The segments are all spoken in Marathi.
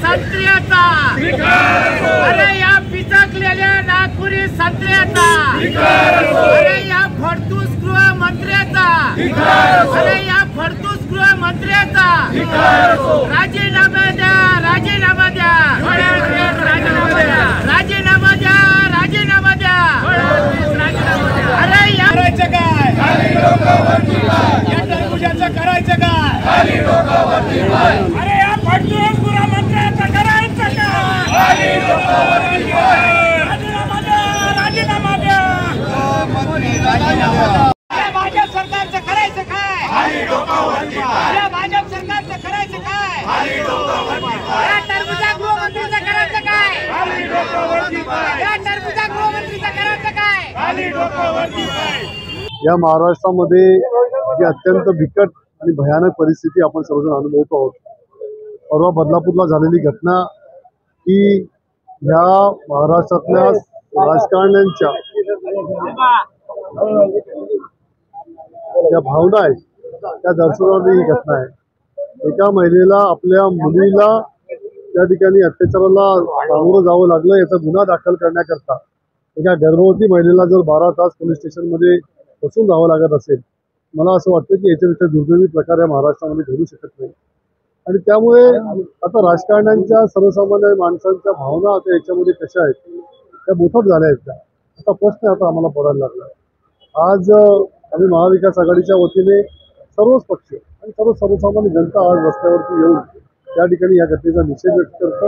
संत्र्याचा, अरे या पिचकलेल्या नागपुरी संत्र्याचा, अरे या फडतूस गृहमंत्र्याचा, अरे या फडतूस गृहमंत्र्याचा राजीनामा द्या, राजीनामा द्या, राजीनामा द्या, राजीनामा द्या, राजीनामा द्या, अरे या करायचं काय, या टरबुजाचं करायचं काय, अरे या फडतूस गृहमंत्र्याचं करायचं काय, राजीनामा द्या, राजीनामा द्या, भाजप सरकारचं करायचं काय, या भाजप सरकारचं करायचं काय, या टरबुजा गृहमंत्रीचं करायचं काय, या टरबुजा गृहमंत्रीचं करायचं काय। या महाराष्ट्रामध्ये जी अत्यंत बिकट आणि भयानक परिस्थिती आपण सर्वजण अनुभवतो आहोत। परवा बदलापूरला झालेली घटना ही या महाराष्ट्रातल्या राजकारण्यांच्या ज्या भावना आहेत त्या दर्शवणारी ही घटना आहे। एका महिलेला आपल्या मुलीला त्या ठिकाणी अत्याचाराला सामोरं जावं लागलं, याचा गुन्हा दाखल करण्याकरता एका गर्भवती महिलेला जर 12 तास पोलीस स्टेशनमध्ये बसून जावं लागत असेल, मला असं वाटतं की याच्यापेक्षा दुर्दैवी प्रकार या महाराष्ट्रामध्ये घडू शकत नाही। आणि त्यामुळे आता राजकारण्यांच्या सर्वसामान्य माणसांच्या भावना आता याच्यामध्ये कशा आहेत त्या बोथट झाल्या आहेत का, असा प्रश्न आता आम्हाला पडायला लागला। आज आम्ही महाविकास आघाडीच्या वतीने सर्वच पक्ष आणि सर्वसामान्य जनता आज रस्त्यावरती येऊन त्या ठिकाणी या घटनेचा निषेध व्यक्त करतो।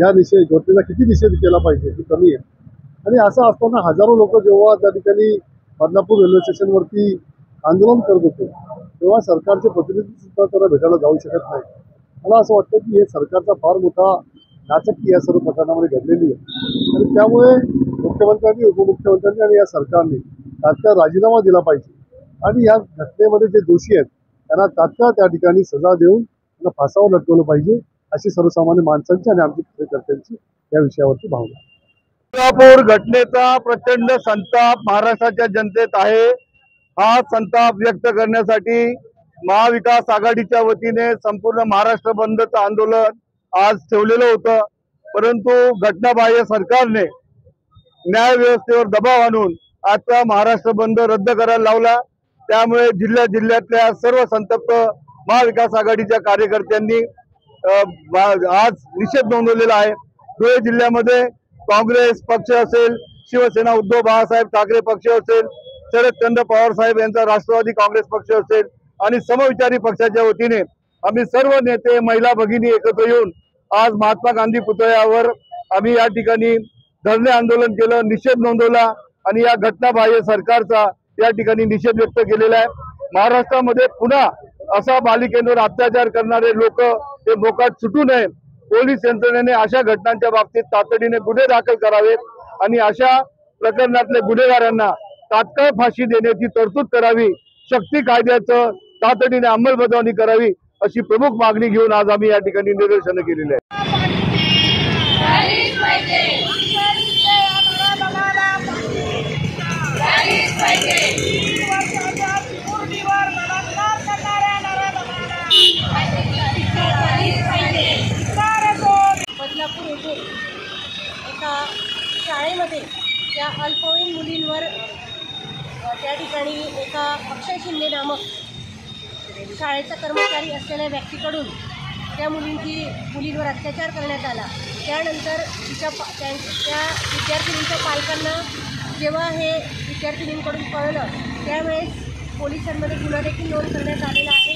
या घटनेचा किती निषेध केला पाहिजे हे कमी आहे। आणि असं असताना हजारो लोक जेव्हा त्या ठिकाणी बदलापूर रेल्वे स्टेशनवरती आंदोलन करत होते तेव्हा सरकारचे प्रतिनिधी सुद्धा त्यांना भेटायला जाऊ शकत नाही। मला असं वाटतं की हे सरकारचा फार मोठा नाचक्की या सर्व प्रकरणामध्ये घडलेली आहे। आणि त्यामुळे मुख्यमंत्र्यांनी, उपमुख्यमंत्र्यांनी आणि या सरकारने तात्काळ राजीनामा दिला पाहिजे आणि या घटनेमध्ये जे दोषी आहेत त्यांना तात्काळ त्या ठिकाणी सजा देऊन त्यांना फासावर लटकवलं पाहिजे, अशी सर्वसामान्य माणसांची आणि आमच्या कार्यकर्त्यांची या विषयावरती भावना। बदलापूर घटनेचा प्रचंड संताप महाराष्ट्राच्या जनतेत आहे। हा संताप व्यक्त करण्यासाठी महाविकास आघाडीच्या वतीने संपूर्ण महाराष्ट्र बंदचं आंदोलन आज ठेवलेलं होतं, परंतु घटनाबाह्य सरकारने न्याय व्यवस्थेवर दबाव आणून आजचा महाराष्ट्र बंद रद्द करायला लावला। त्यामुळे जिल्ह्यातल्या सर्व संतप्त महाविकास आघाडीच्या कार्यकर्त्यांनी आज निषेध नोंदवलेला आहे। धुळे जिल्ह्यामध्ये काँग्रेस पक्ष असेल, शिवसेना उद्धव बाळासाहेब ठाकरे पक्ष असेल, शरदचंद्र पवार साहेब यांचा राष्ट्रवादी काँग्रेस पक्ष असेल आणि समविचारी पक्षाच्या वतीने आम्ही सर्व नेते, महिला भगिनी एकत्र येऊन आज महात्मा गांधी पुतळ्यावर आम्ही या ठिकाणी धरणे आंदोलन केलं, निषेध नोंदवला आणि या घटनाबाह्य सरकारचा या ठिकाणी निषेध व्यक्त केलेला आहे। महाराष्ट्रामध्ये पुन्हा असा बालिकेंवर अत्याचार करणारे लोक हे मोकाट सुटू नये, पोलीस यंत्रणेने अशा घटनांच्या बाबतीत तातडीने गुन्हे दाखल करावेत आणि अशा प्रकरणातले गुन्हेगारांना तात्काळ फाशी देण्याची तरतूद करावी, शक्ती कायद्याचं तातडीने अंमलबजावणी करावी अशी प्रमुख मागणी घेऊन आज आम्ही या ठिकाणी निदर्शनं केलेली आहे। बदलापूर येथे एका शाळेमध्ये त्या अल्पवयीन मुलींवर त्या ठिकाणी एका अक्षय शिंदे नामक शाळेचा कर्मचारी असलेल्या व्यक्तीकडून त्या मुलींवर अत्याचार करण्यात आला। त्यानंतर त्या विद्यार्थिनींच्या पालकांना जेव्हा हे विद्यार्थिनींकडून कळलं त्यावेळेस पोलिसांमध्ये गुन्हा देखील नोंद करण्यात आलेला आहे।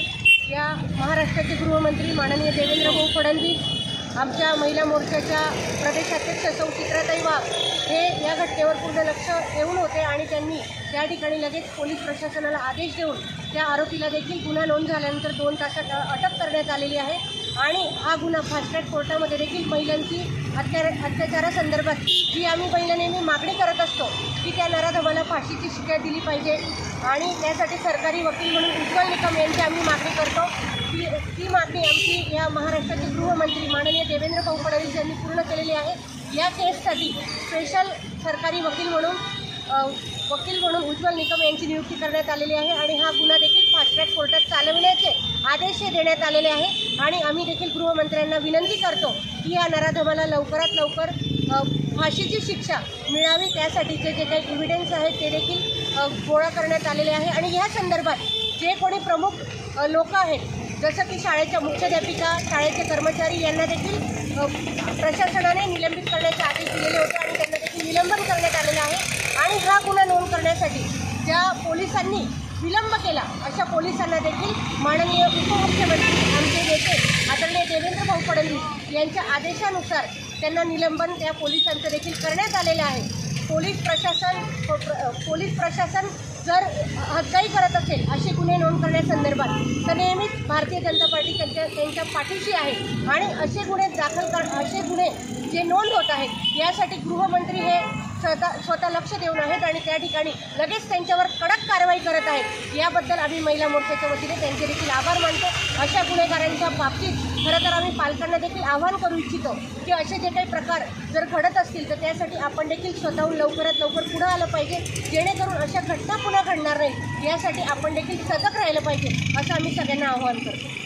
या महाराष्ट्राचे गृहमंत्री माननीय देवेंद्र भाऊ फडणवीस, आमच्या महिला मोर्चाच्या प्रदेशाध्यक्ष सौ चित्राताई वाघ हे या घटनेवर पूर्ण लक्ष देऊन होते आणि त्यांनी त्या ठिकाणी लगेच पोलीस प्रशासनाला आदेश देऊन त्या आरोपीला देखील गुन्हा नोंद झाल्यानंतर 2 तासात अटक करण्यात आलेली आहे। आणि हा गुन्हा फास्ट ट्रॅक कोर्टामध्ये देखील महिलांची अत्याचारासंदर्भात जी आम्ही पहिल्या नेहमी मागणी करत असतो की त्या नराधमाला फाशीची शिक्षा दिली पाहिजे आणि त्यासाठी सरकारी वकील म्हणून उज्ज्वल निकम यांची आम्ही मागणी करतो। ती मागणी आमची या महाराष्ट्राचे गृहमंत्री माननीय देवेंद्र भाऊ फडणवीस यांनी पूर्ण केलेली आहे। या केससाठी स्पेशल सरकारी वकील म्हणून उज्ज्वल निकम यांची नियुक्ती करण्यात आलेली आहे आणि हा गुन्हा देखील फास्ट फास्ट ट्रॅक कोर्टात चालविण्याचे आदेश देण्यात आलेले आहे आणि आम्ही देखील गृहमंत्र्यांना विनंती करतो की या नराधमाला लवकरात लवकर फाशीची शिक्षा मिळावी, त्यासाठीचे जे काही एव्हिडन्स आहेत ते देखील गोळा करण्यात आलेले आहे आणि ह्या संदर्भात जे कोणी प्रमुख लोक आहेत, जसं की शाळेच्या मुख्याध्यापिका, शाळेचे कर्मचारी यांना देखील प्रशासनाने निलंबित करण्याचे आदेश दिलेले होते आणि त्यांना देखील निलंबन करण्यात आलेलं आहे आणि हा गुन्हा नोंद करण्यासाठी ज्या पोलिसांनी विलंब केला अशा पोलिसांना देखील माननीय उपमुख्यमंत्री आमचे नेते आदरणीय देवेंद्र भाऊ फडणवीस यांच्या आदेशानुसार त्यांना निलंबन त्या पोलिसांचं देखील करण्यात आलेलं आहे। पोलीस प्रशासन जर हत्याई करत असेल असे गुन्हे नोंद करण्यासंदर्भात तर नेहमीच भारतीय जनता पार्टी त्यांच्या पाठीशी आहे आणि असे गुन्हे जे नोंद होत आहेत यासाठी गृहमंत्री हे स्वतः लक्ष देऊन आहेत आणि त्या ठिकाणी लगेच त्यांच्यावर कडक कारवाई करत आहेत। याबद्दल आम्ही महिला मोर्चाच्या वतीने त्यांचे देखील आभार मानतो। अशा गुन्हेगारांच्या बाबतीत खरं तर आम्ही पालकांना देखील आवाहन करू इच्छितो की असे जे काही प्रकार जर घडत असतील तर त्यासाठी आपण देखील स्वतःहून लवकरात लवकर पुढे आलं पाहिजे, जेणेकरून अशा घटना पुन्हा घडणार नाही यासाठी आपण देखील सतर्क राहिलं पाहिजे असं आम्ही सगळ्यांना आवाहन करतो।